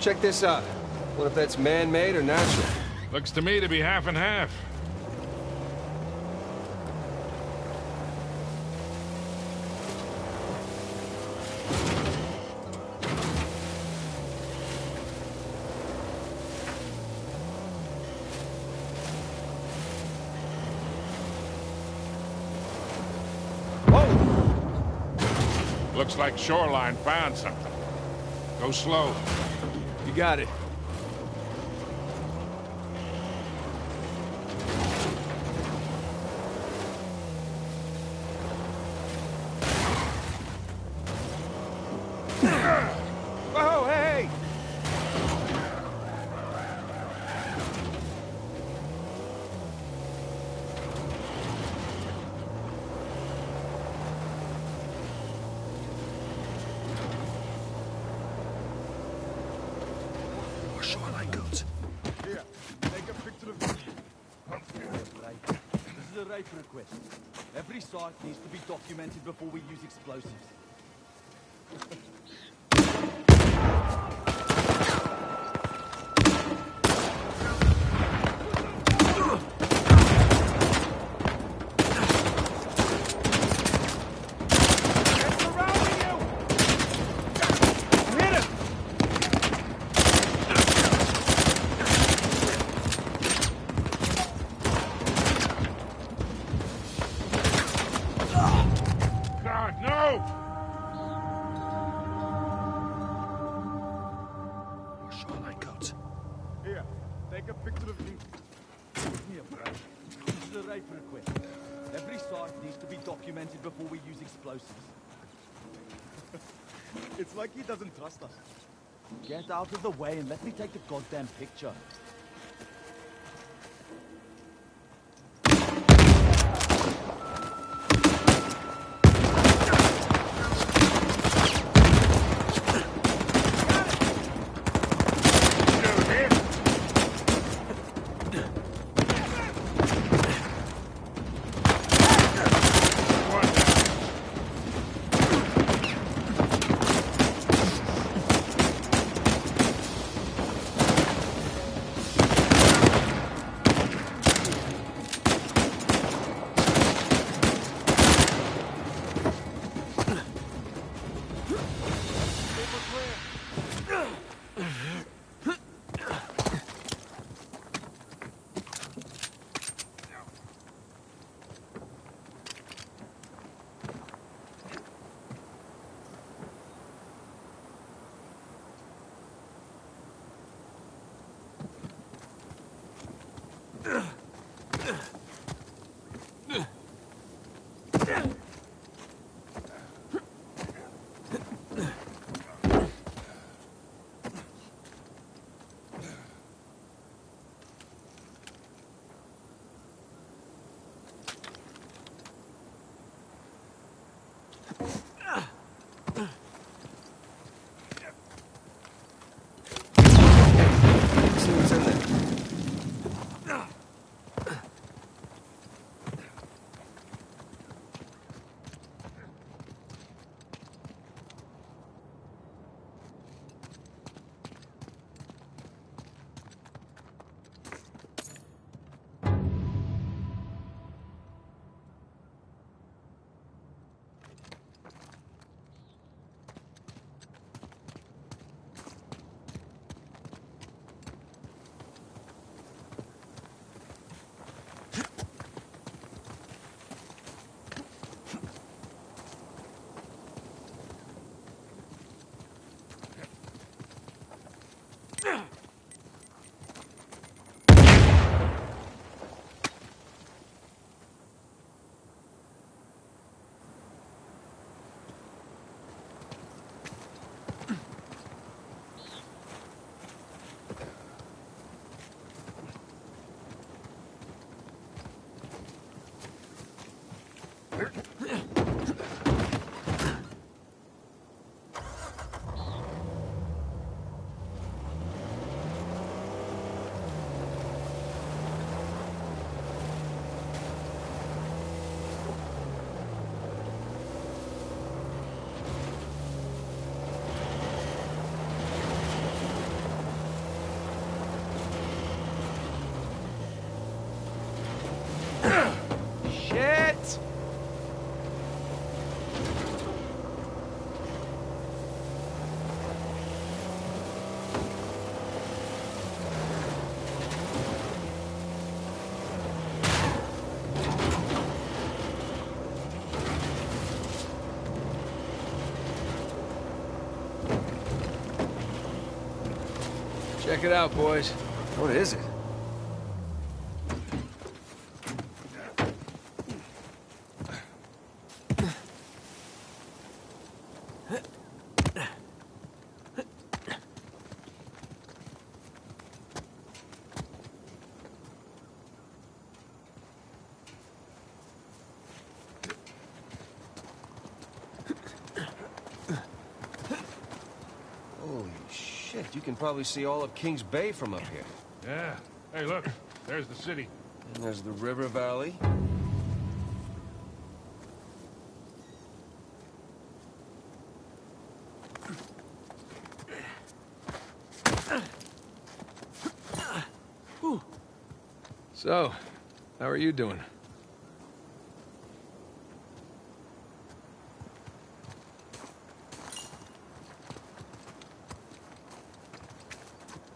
Check this out. What if that's man-made or natural? Looks to me to be half and half. Whoa! Looks like Shoreline found something. Go slow. You got it. Whoa, hey! Shoreline goats. Here, take a picture of me. Right. This is a rape request. Every site needs to be documented before we use explosives. Here, take a picture of me. Give me a break. This is a rape request. Every site needs to be documented before we use explosives. It's like he doesn't trust us. Get out of the way and let me take the goddamn picture. Check it out, boys. What is it? Holy shit, you can probably see all of Kings Bay from up here. Yeah. Hey, look. There's the city. And there's the river valley. So, how are you doing?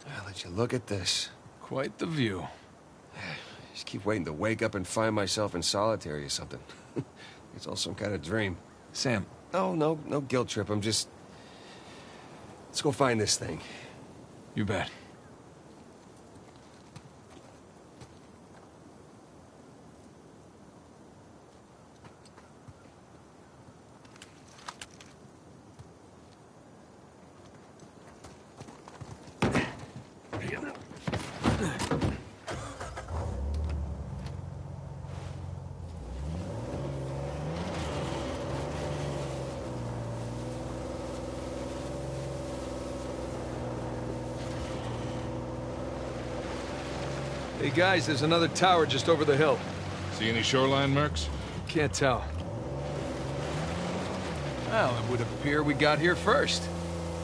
I'll let you look at this. Quite the view. Just keep waiting to wake up and find myself in solitary or something. It's all some kind of dream. Sam. No guilt trip. I'm just... Let's go find this thing. You bet. Hey guys, there's another tower just over the hill. See any shoreline mercs? Can't tell. Well, it would appear we got here first.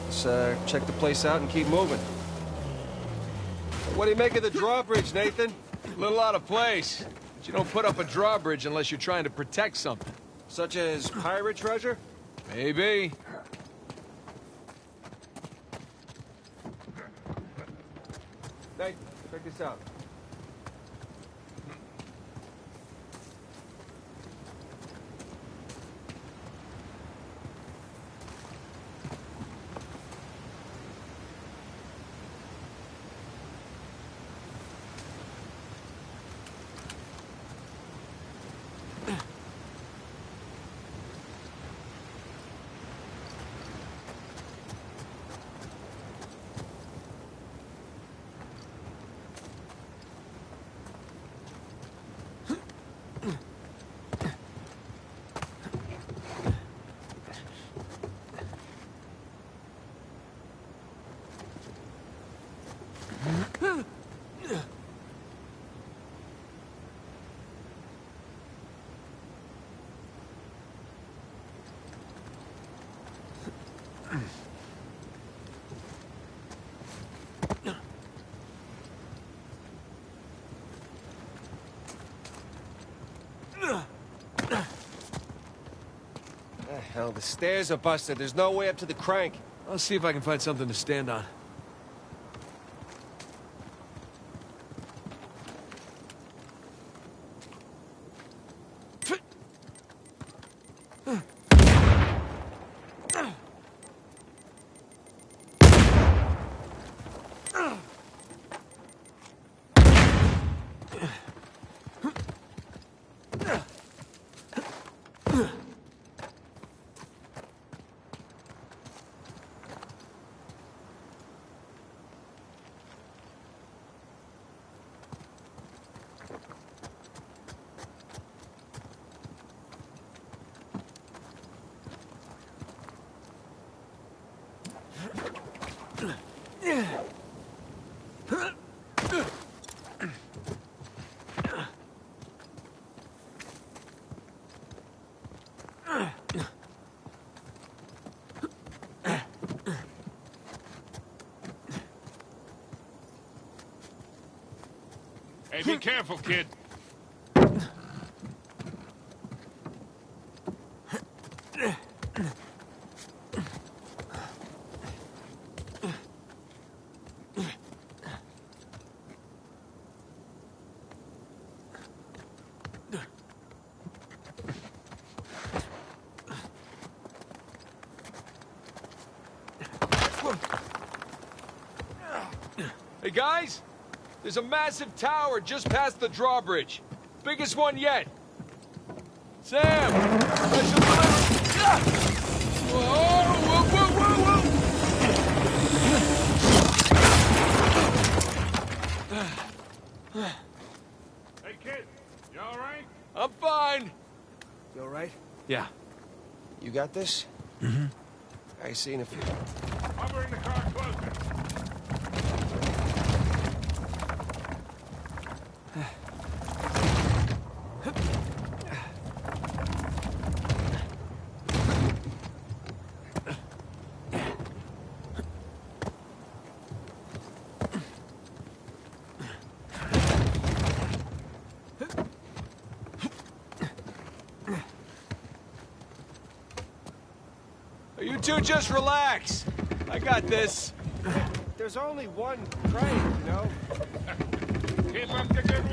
Let's check the place out and keep moving. What do you make of the drawbridge, Nathan? A little out of place. But you don't put up a drawbridge unless you're trying to protect something. Such as pirate treasure? Maybe. Nathan, check this out. Hell, the stairs are busted. There's no way up to the crank. I'll see if I can find something to stand on. Hey, be careful, kid. Hey, guys! There's a massive tower just past the drawbridge. Biggest one yet. Sam! Special delivery! Ah! Whoa, whoa, whoa, whoa, whoa! Hey, kid, you all right? I'm fine. You all right? Yeah. You got this? Mm-hmm. I see in a few. I'll bring the car closer. You two just relax. I got this. There's only one train, you know? Keep up the good